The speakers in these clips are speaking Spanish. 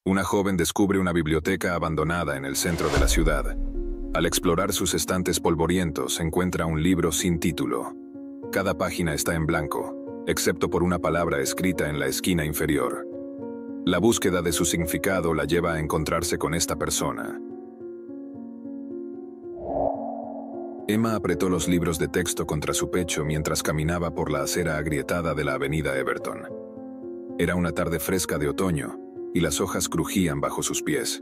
Una joven descubre una biblioteca abandonada en el centro de la ciudad. Al explorar sus estantes polvorientos, encuentra un libro sin título. Cada página está en blanco, excepto por una palabra escrita en la esquina inferior. La búsqueda de su significado la lleva a encontrarse con esta persona. Emma apretó los libros de texto contra su pecho mientras caminaba por la acera agrietada de la avenida Everton. Era una tarde fresca de otoño, y las hojas crujían bajo sus pies.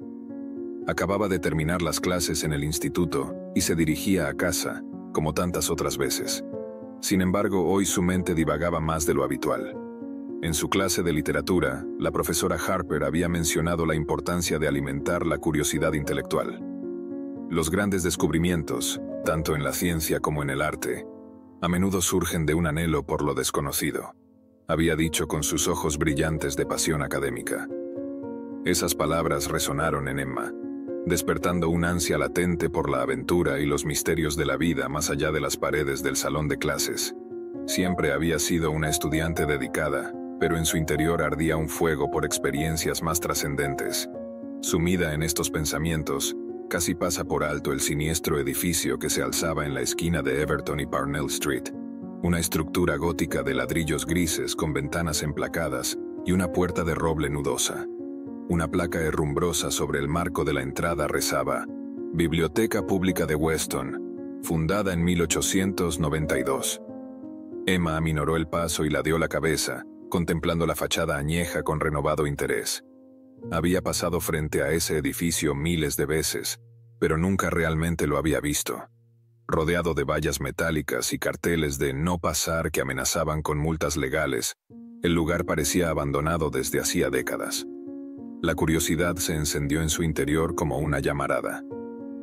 Acababa de terminar las clases en el instituto y se dirigía a casa, como tantas otras veces. Sin embargo, hoy su mente divagaba más de lo habitual. En su clase de literatura, la profesora Harper había mencionado la importancia de alimentar la curiosidad intelectual. Los grandes descubrimientos, tanto en la ciencia como en el arte, a menudo surgen de un anhelo por lo desconocido, había dicho con sus ojos brillantes de pasión académica. Esas palabras resonaron en Emma, despertando un ansia latente por la aventura y los misterios de la vida más allá de las paredes del salón de clases. Siempre había sido una estudiante dedicada, pero en su interior ardía un fuego por experiencias más trascendentes. Sumida en estos pensamientos, casi pasa por alto el siniestro edificio que se alzaba en la esquina de Everton y Parnell Street, una estructura gótica de ladrillos grises con ventanas emplacadas y una puerta de roble nudosa. Una placa herrumbrosa sobre el marco de la entrada rezaba: Biblioteca Pública de Weston, fundada en 1892. Emma aminoró el paso y ladeó la cabeza, contemplando la fachada añeja con renovado interés. Había pasado frente a ese edificio miles de veces, pero nunca realmente lo había visto. Rodeado de vallas metálicas y carteles de no pasar que amenazaban con multas legales, el lugar parecía abandonado desde hacía décadas. La curiosidad se encendió en su interior como una llamarada.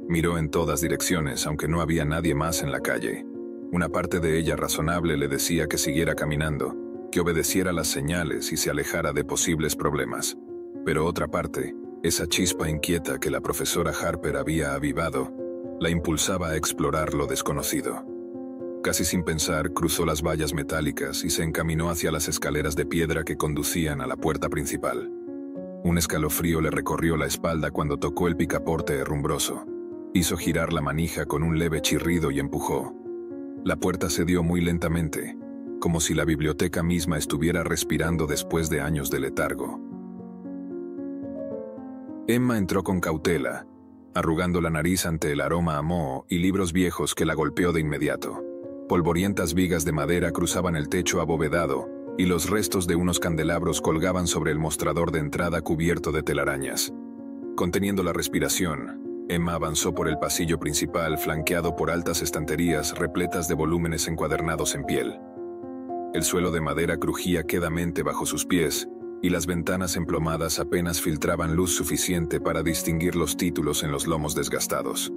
Miró en todas direcciones, aunque no había nadie más en la calle. Una parte de ella razonable le decía que siguiera caminando, que obedeciera las señales y se alejara de posibles problemas. Pero otra parte, esa chispa inquieta que la profesora Harper había avivado, la impulsaba a explorar lo desconocido. Casi sin pensar, cruzó las vallas metálicas y se encaminó hacia las escaleras de piedra que conducían a la puerta principal. Un escalofrío le recorrió la espalda cuando tocó el picaporte herrumbroso. Hizo girar la manija con un leve chirrido y empujó. La puerta cedió muy lentamente, como si la biblioteca misma estuviera respirando después de años de letargo. Emma entró con cautela, arrugando la nariz ante el aroma a moho y libros viejos que la golpeó de inmediato. Polvorientas vigas de madera cruzaban el techo abovedado, y los restos de unos candelabros colgaban sobre el mostrador de entrada cubierto de telarañas. Conteniendo la respiración, Emma avanzó por el pasillo principal flanqueado por altas estanterías repletas de volúmenes encuadernados en piel. El suelo de madera crujía quedamente bajo sus pies, y las ventanas emplomadas apenas filtraban luz suficiente para distinguir los títulos en los lomos desgastados.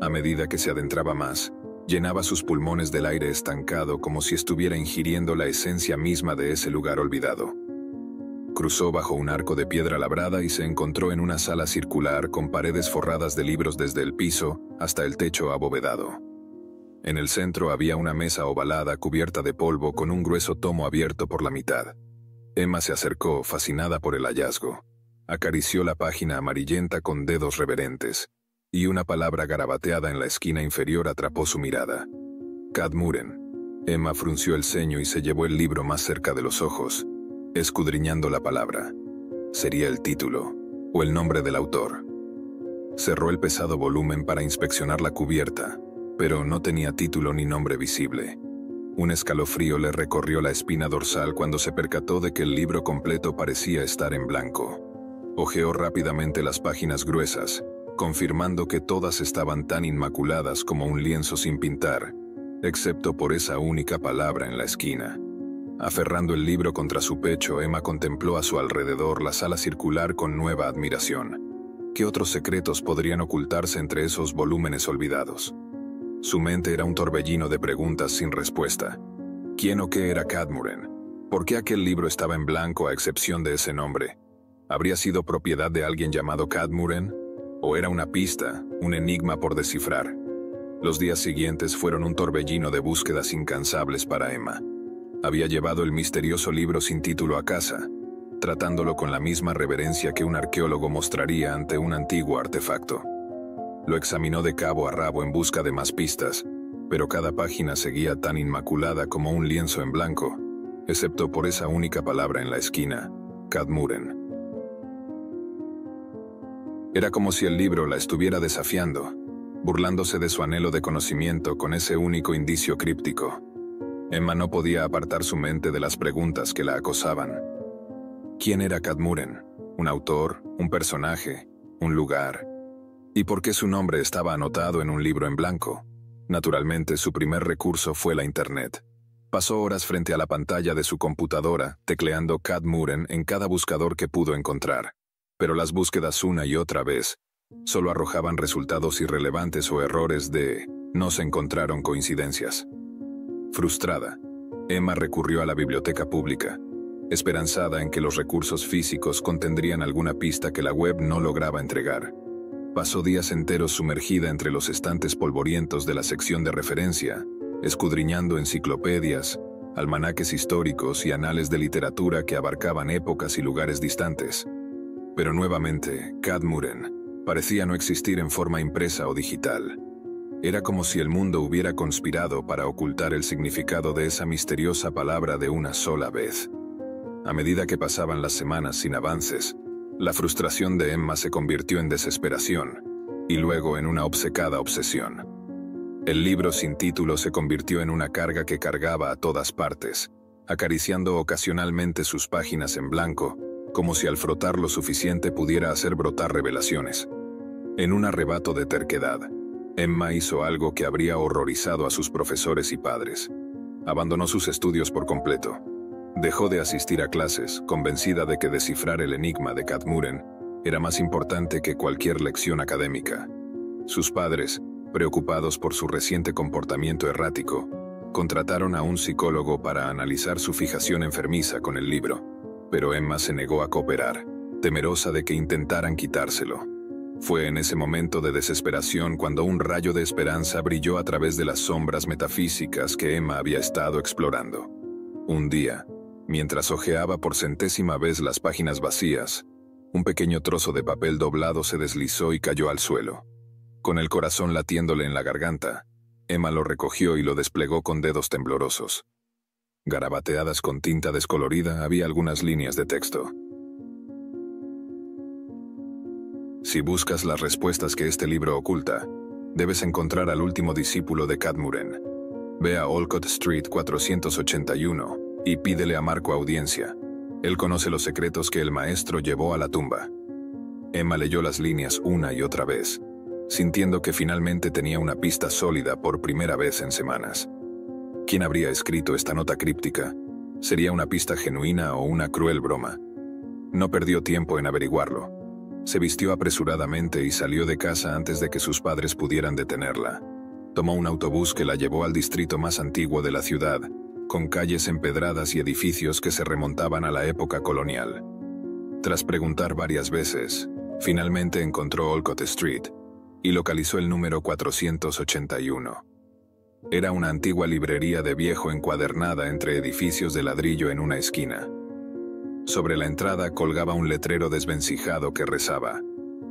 A medida que se adentraba más, llenaba sus pulmones del aire estancado como si estuviera ingiriendo la esencia misma de ese lugar olvidado. Cruzó bajo un arco de piedra labrada y se encontró en una sala circular con paredes forradas de libros desde el piso hasta el techo abovedado. En el centro había una mesa ovalada cubierta de polvo con un grueso tomo abierto por la mitad. Emma se acercó, fascinada por el hallazgo. Acarició la página amarillenta con dedos reverentes, y una palabra garabateada en la esquina inferior atrapó su mirada. Cadmuren. Emma frunció el ceño y se llevó el libro más cerca de los ojos, escudriñando la palabra. Sería el título, o el nombre del autor. Cerró el pesado volumen para inspeccionar la cubierta, pero no tenía título ni nombre visible. Un escalofrío le recorrió la espina dorsal cuando se percató de que el libro completo parecía estar en blanco. Hojeó rápidamente las páginas gruesas, confirmando que todas estaban tan inmaculadas como un lienzo sin pintar, excepto por esa única palabra en la esquina. Aferrando el libro contra su pecho, Emma contempló a su alrededor la sala circular con nueva admiración. ¿Qué otros secretos podrían ocultarse entre esos volúmenes olvidados? Su mente era un torbellino de preguntas sin respuesta. ¿Quién o qué era Cadmuren? ¿Por qué aquel libro estaba en blanco a excepción de ese nombre? ¿Habría sido propiedad de alguien llamado Cadmuren? ¿O era una pista, un enigma por descifrar? Los días siguientes fueron un torbellino de búsquedas incansables para Emma. Había llevado el misterioso libro sin título a casa, tratándolo con la misma reverencia que un arqueólogo mostraría ante un antiguo artefacto. Lo examinó de cabo a rabo en busca de más pistas, pero cada página seguía tan inmaculada como un lienzo en blanco, excepto por esa única palabra en la esquina, Cadmuren. Era como si el libro la estuviera desafiando, burlándose de su anhelo de conocimiento con ese único indicio críptico. Emma no podía apartar su mente de las preguntas que la acosaban. ¿Quién era Cadmuren? ¿Un autor? ¿Un personaje? ¿Un lugar? ¿Y por qué su nombre estaba anotado en un libro en blanco? Naturalmente, su primer recurso fue la Internet. Pasó horas frente a la pantalla de su computadora, tecleando Cadmuren en cada buscador que pudo encontrar. Pero las búsquedas una y otra vez solo arrojaban resultados irrelevantes o errores de no se encontraron coincidencias. Frustrada, Emma recurrió a la biblioteca pública, esperanzada en que los recursos físicos contendrían alguna pista que la web no lograba entregar. Pasó días enteros sumergida entre los estantes polvorientos de la sección de referencia, escudriñando enciclopedias, almanaques históricos y anales de literatura que abarcaban épocas y lugares distantes. Pero nuevamente, Cadmuren parecía no existir en forma impresa o digital. Era como si el mundo hubiera conspirado para ocultar el significado de esa misteriosa palabra de una sola vez. A medida que pasaban las semanas sin avances, la frustración de Emma se convirtió en desesperación, y luego en una obcecada obsesión. El libro sin título se convirtió en una carga que cargaba a todas partes, acariciando ocasionalmente sus páginas en blanco, como si al frotar lo suficiente pudiera hacer brotar revelaciones. En un arrebato de terquedad, Emma hizo algo que habría horrorizado a sus profesores y padres. Abandonó sus estudios por completo. Dejó de asistir a clases, convencida de que descifrar el enigma de Cadmuren era más importante que cualquier lección académica. Sus padres, preocupados por su reciente comportamiento errático, contrataron a un psicólogo para analizar su fijación enfermiza con el libro. Pero Emma se negó a cooperar, temerosa de que intentaran quitárselo. Fue en ese momento de desesperación cuando un rayo de esperanza brilló a través de las sombras metafísicas que Emma había estado explorando. Un día, mientras hojeaba por centésima vez las páginas vacías, un pequeño trozo de papel doblado se deslizó y cayó al suelo. Con el corazón latiéndole en la garganta, Emma lo recogió y lo desplegó con dedos temblorosos. Garabateadas con tinta descolorida había algunas líneas de texto. Si buscas las respuestas que este libro oculta, debes encontrar al último discípulo de Cadmuren. Ve a Olcott Street 481 y pídele a Marco audiencia. Él conoce los secretos que el maestro llevó a la tumba. Emma leyó las líneas una y otra vez, sintiendo que finalmente tenía una pista sólida por primera vez en semanas. ¿Quién habría escrito esta nota críptica? ¿Sería una pista genuina o una cruel broma? No perdió tiempo en averiguarlo. Se vistió apresuradamente y salió de casa antes de que sus padres pudieran detenerla. Tomó un autobús que la llevó al distrito más antiguo de la ciudad, con calles empedradas y edificios que se remontaban a la época colonial. Tras preguntar varias veces, finalmente encontró Olcott Street y localizó el número 481. Era una antigua librería de viejo encuadernada entre edificios de ladrillo en una esquina. Sobre la entrada colgaba un letrero desvencijado que rezaba: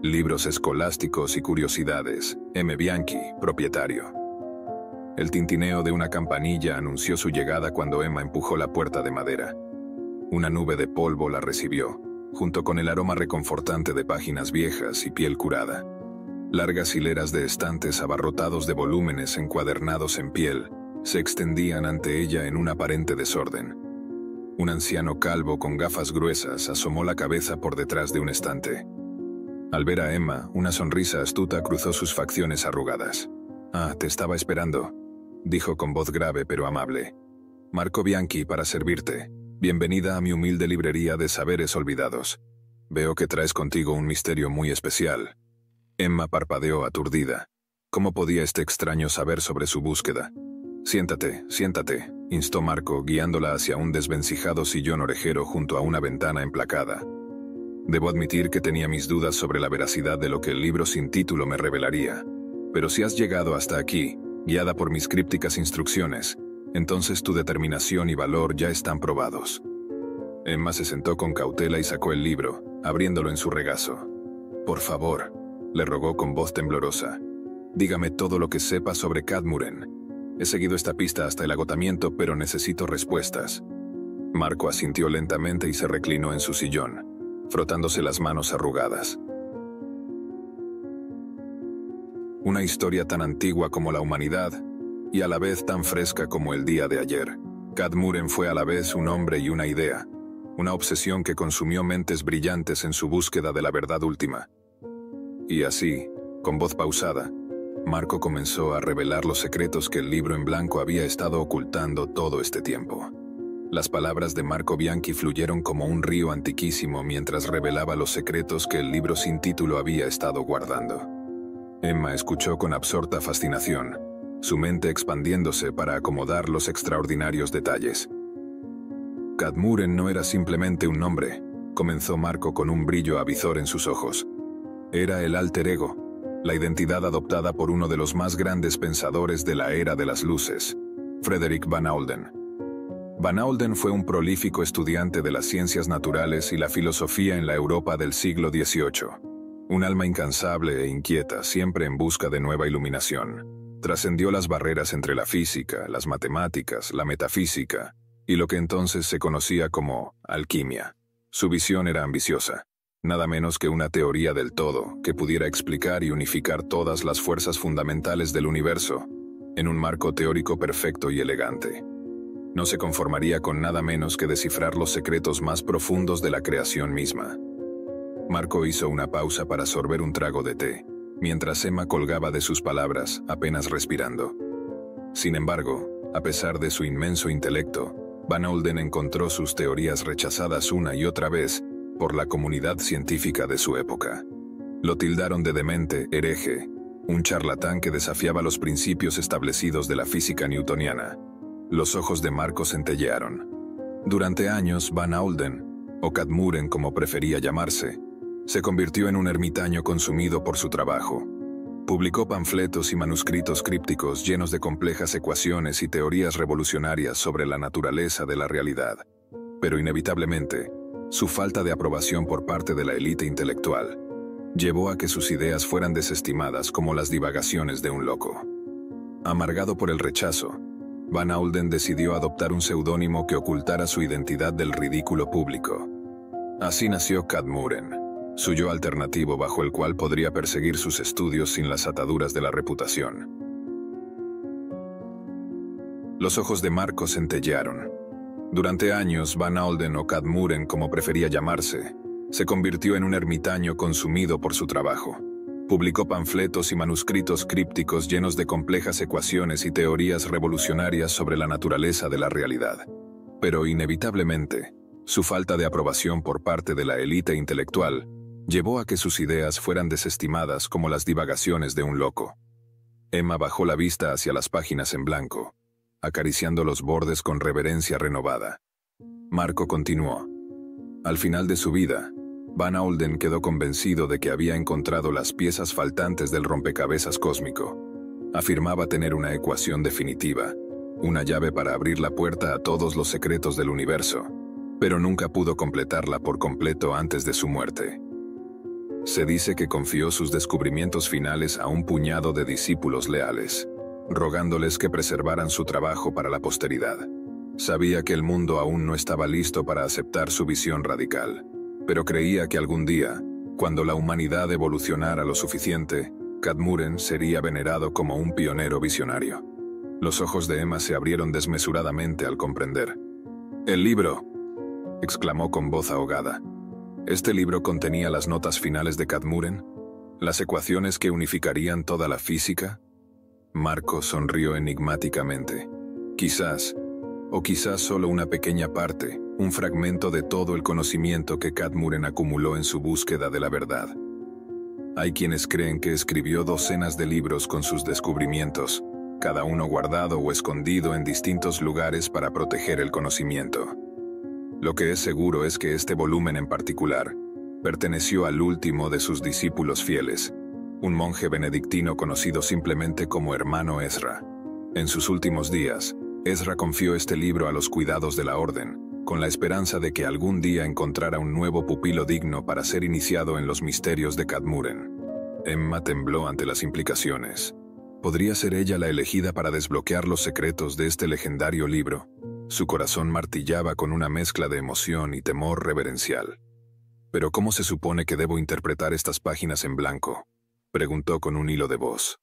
Libros escolásticos y curiosidades, M. Bianchi, propietario. El tintineo de una campanilla anunció su llegada cuando Emma empujó la puerta de madera. Una nube de polvo la recibió, junto con el aroma reconfortante de páginas viejas y piel curada. Largas hileras de estantes abarrotados de volúmenes encuadernados en piel se extendían ante ella en un aparente desorden. Un anciano calvo con gafas gruesas asomó la cabeza por detrás de un estante. Al ver a Emma, una sonrisa astuta cruzó sus facciones arrugadas. «Ah, te estaba esperando», dijo con voz grave pero amable. «Marco Bianchi para servirte. Bienvenida a mi humilde librería de saberes olvidados. Veo que traes contigo un misterio muy especial». Emma parpadeó aturdida. ¿Cómo podía este extraño saber sobre su búsqueda? «Siéntate, siéntate», instó Marco, guiándola hacia un desvencijado sillón orejero junto a una ventana emplacada. Debo admitir que tenía mis dudas sobre la veracidad de lo que el libro sin título me revelaría. Pero si has llegado hasta aquí, guiada por mis crípticas instrucciones, entonces tu determinación y valor ya están probados. Emma se sentó con cautela y sacó el libro, abriéndolo en su regazo. «Por favor», le rogó con voz temblorosa, «dígame todo lo que sepa sobre Cadmuren. He seguido esta pista hasta el agotamiento, pero necesito respuestas». Marco asintió lentamente y se reclinó en su sillón, frotándose las manos arrugadas. Una historia tan antigua como la humanidad, y a la vez tan fresca como el día de ayer. Cadmuren fue a la vez un hombre y una idea, una obsesión que consumió mentes brillantes en su búsqueda de la verdad última. Y así, con voz pausada, Marco comenzó a revelar los secretos que el libro en blanco había estado ocultando todo este tiempo. Las palabras de Marco Bianchi fluyeron como un río antiquísimo mientras revelaba los secretos que el libro sin título había estado guardando. Emma escuchó con absorta fascinación, su mente expandiéndose para acomodar los extraordinarios detalles. Cadmuren no era simplemente un nombre, comenzó Marco con un brillo avizor en sus ojos. Era el alter ego, la identidad adoptada por uno de los más grandes pensadores de la era de las luces, Frederick Van Aulden. Van Aulden fue un prolífico estudiante de las ciencias naturales y la filosofía en la Europa del siglo XVIII. Un alma incansable e inquieta, siempre en busca de nueva iluminación. Trascendió las barreras entre la física, las matemáticas, la metafísica y lo que entonces se conocía como alquimia. Su visión era ambiciosa, nada menos que una teoría del todo que pudiera explicar y unificar todas las fuerzas fundamentales del universo en un marco teórico perfecto y elegante. No se conformaría con nada menos que descifrar los secretos más profundos de la creación misma. Marco hizo una pausa para sorber un trago de té, mientras Emma colgaba de sus palabras, apenas respirando. Sin embargo, a pesar de su inmenso intelecto, Van Aulden encontró sus teorías rechazadas una y otra vez por la comunidad científica de su época. Lo tildaron de demente, hereje, un charlatán que desafiaba los principios establecidos de la física newtoniana. Los ojos de Marco centellearon. Durante años, Van Aulden, o Cadmuren como prefería llamarse, se convirtió en un ermitaño consumido por su trabajo. Publicó panfletos y manuscritos crípticos llenos de complejas ecuaciones y teorías revolucionarias sobre la naturaleza de la realidad. Pero inevitablemente, su falta de aprobación por parte de la élite intelectual llevó a que sus ideas fueran desestimadas como las divagaciones de un loco. Amargado por el rechazo, Van Aulden decidió adoptar un seudónimo que ocultara su identidad del ridículo público. Así nació Cadmuren, su yo alternativo bajo el cual podría perseguir sus estudios sin las ataduras de la reputación. Los ojos de Marco centellearon. Durante años, Van Aulden, o Cadmuren como prefería llamarse, se convirtió en un ermitaño consumido por su trabajo. Publicó panfletos y manuscritos crípticos llenos de complejas ecuaciones y teorías revolucionarias sobre la naturaleza de la realidad. Pero inevitablemente, su falta de aprobación por parte de la élite intelectual llevó a que sus ideas fueran desestimadas como las divagaciones de un loco. Emma bajó la vista hacia las páginas en blanco, acariciando los bordes con reverencia renovada. Marco continuó. Al final de su vida, Van Aulden quedó convencido de que había encontrado las piezas faltantes del rompecabezas cósmico. Afirmaba tener una ecuación definitiva, una llave para abrir la puerta a todos los secretos del universo, pero nunca pudo completarla por completo antes de su muerte. Se dice que confió sus descubrimientos finales a un puñado de discípulos leales, rogándoles que preservaran su trabajo para la posteridad. Sabía que el mundo aún no estaba listo para aceptar su visión radical, pero creía que algún día, cuando la humanidad evolucionara lo suficiente, Cadmuren sería venerado como un pionero visionario. Los ojos de Emma se abrieron desmesuradamente al comprender. «¡El libro!», exclamó con voz ahogada. ¿Este libro contenía las notas finales de Cadmuren? ¿Las ecuaciones que unificarían toda la física? Marco sonrió enigmáticamente. Quizás, o quizás solo una pequeña parte, un fragmento de todo el conocimiento que Cadmuren acumuló en su búsqueda de la verdad. Hay quienes creen que escribió docenas de libros con sus descubrimientos, cada uno guardado o escondido en distintos lugares para proteger el conocimiento. Lo que es seguro es que este volumen en particular perteneció al último de sus discípulos fieles, un monje benedictino conocido simplemente como Hermano Ezra. En sus últimos días, Ezra confió este libro a los cuidados de la orden, con la esperanza de que algún día encontrara un nuevo pupilo digno para ser iniciado en los misterios de Kadmuren. Emma tembló ante las implicaciones. ¿Podría ser ella la elegida para desbloquear los secretos de este legendario libro? Su corazón martillaba con una mezcla de emoción y temor reverencial. ¿Pero cómo se supone que debo interpretar estas páginas en blanco?, preguntó con un hilo de voz.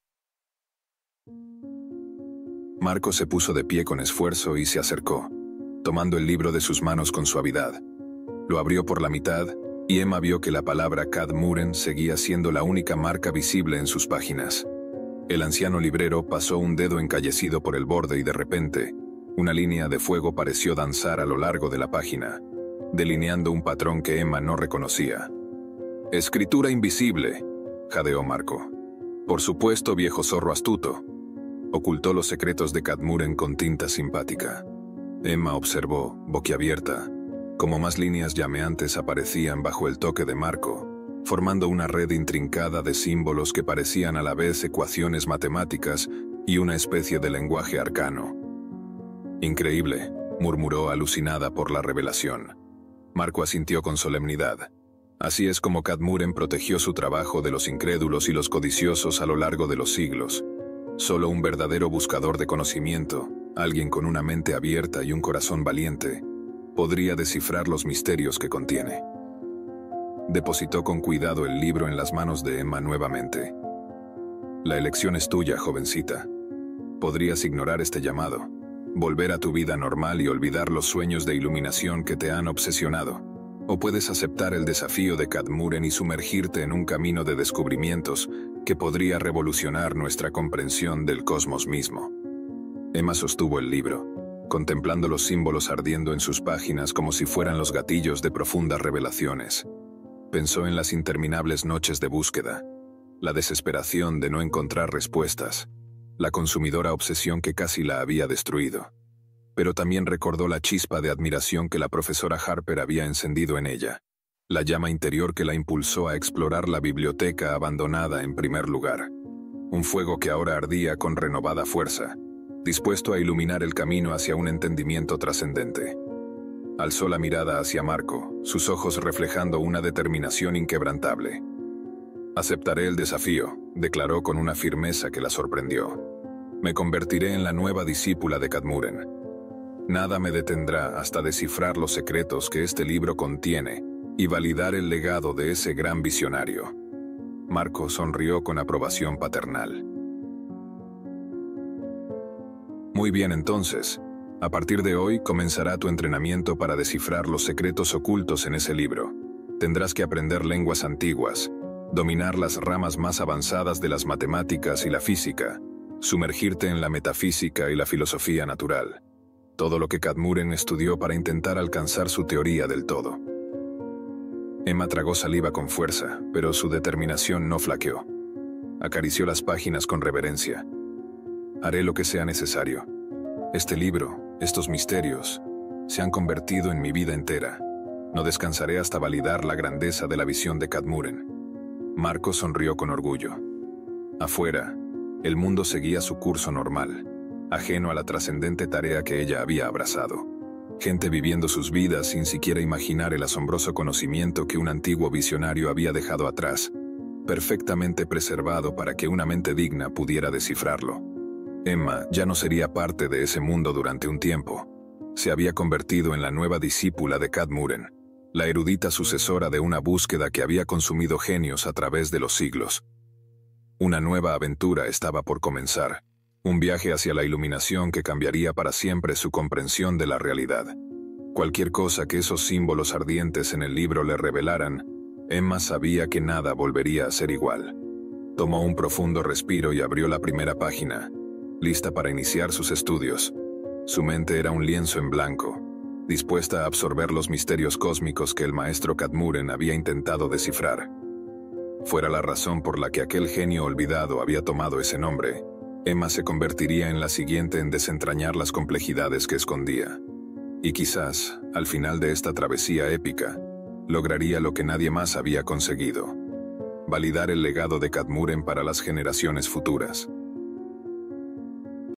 Marco se puso de pie con esfuerzo y se acercó, tomando el libro de sus manos con suavidad. Lo abrió por la mitad y Emma vio que la palabra Kadmuren seguía siendo la única marca visible en sus páginas. El anciano librero pasó un dedo encallecido por el borde y de repente, una línea de fuego pareció danzar a lo largo de la página, delineando un patrón que Emma no reconocía. «Escritura invisible», jadeó Marco. «Por supuesto, viejo zorro astuto». Ocultó los secretos de Kadmuren con tinta simpática. Emma observó, boquiabierta, cómo más líneas llameantes aparecían bajo el toque de Marco, formando una red intrincada de símbolos que parecían a la vez ecuaciones matemáticas y una especie de lenguaje arcano. «Increíble», murmuró alucinada por la revelación. Marco asintió con solemnidad. Así es como Kadmuren protegió su trabajo de los incrédulos y los codiciosos a lo largo de los siglos. Solo un verdadero buscador de conocimiento, alguien con una mente abierta y un corazón valiente, podría descifrar los misterios que contiene. Depositó con cuidado el libro en las manos de Emma nuevamente. «La elección es tuya, jovencita. Podrías ignorar este llamado, volver a tu vida normal y olvidar los sueños de iluminación que te han obsesionado. O puedes aceptar el desafío de Kadmuren y sumergirte en un camino de descubrimientos que podría revolucionar nuestra comprensión del cosmos mismo». Emma sostuvo el libro, contemplando los símbolos ardiendo en sus páginas como si fueran los gatillos de profundas revelaciones. Pensó en las interminables noches de búsqueda, la desesperación de no encontrar respuestas, la consumidora obsesión que casi la había destruido. Pero también recordó la chispa de admiración que la profesora Harper había encendido en ella, la llama interior que la impulsó a explorar la biblioteca abandonada en primer lugar. Un fuego que ahora ardía con renovada fuerza, dispuesto a iluminar el camino hacia un entendimiento trascendente. Alzó la mirada hacia Marco, sus ojos reflejando una determinación inquebrantable. «Aceptaré el desafío», declaró con una firmeza que la sorprendió. «Me convertiré en la nueva discípula de Kadmuren. Nada me detendrá hasta descifrar los secretos que este libro contiene y validar el legado de ese gran visionario». Marco sonrió con aprobación paternal. «Muy bien entonces. A partir de hoy comenzará tu entrenamiento para descifrar los secretos ocultos en ese libro. Tendrás que aprender lenguas antiguas, dominar las ramas más avanzadas de las matemáticas y la física, sumergirte en la metafísica y la filosofía natural. Todo lo que Kadmuren estudió para intentar alcanzar su teoría del todo». Emma tragó saliva con fuerza, pero su determinación no flaqueó. Acarició las páginas con reverencia. «Haré lo que sea necesario. Este libro, estos misterios, se han convertido en mi vida entera. No descansaré hasta validar la grandeza de la visión de Kadmuren». Marco sonrió con orgullo. Afuera, el mundo seguía su curso normal, ajeno a la trascendente tarea que ella había abrazado. Gente viviendo sus vidas sin siquiera imaginar el asombroso conocimiento que un antiguo visionario había dejado atrás, perfectamente preservado para que una mente digna pudiera descifrarlo. Emma ya no sería parte de ese mundo durante un tiempo. Se había convertido en la nueva discípula de Kadmuren, la erudita sucesora de una búsqueda que había consumido genios a través de los siglos. Una nueva aventura estaba por comenzar, un viaje hacia la iluminación que cambiaría para siempre su comprensión de la realidad. Cualquier cosa que esos símbolos ardientes en el libro le revelaran, Emma sabía que nada volvería a ser igual. Tomó un profundo respiro y abrió la primera página, lista para iniciar sus estudios. Su mente era un lienzo en blanco, dispuesta a absorber los misterios cósmicos que el maestro Kadmuren había intentado descifrar. Fuera la razón por la que aquel genio olvidado había tomado ese nombre, Emma se convertiría en la siguiente en desentrañar las complejidades que escondía. Y quizás, al final de esta travesía épica, lograría lo que nadie más había conseguido: validar el legado de Kadmuren para las generaciones futuras.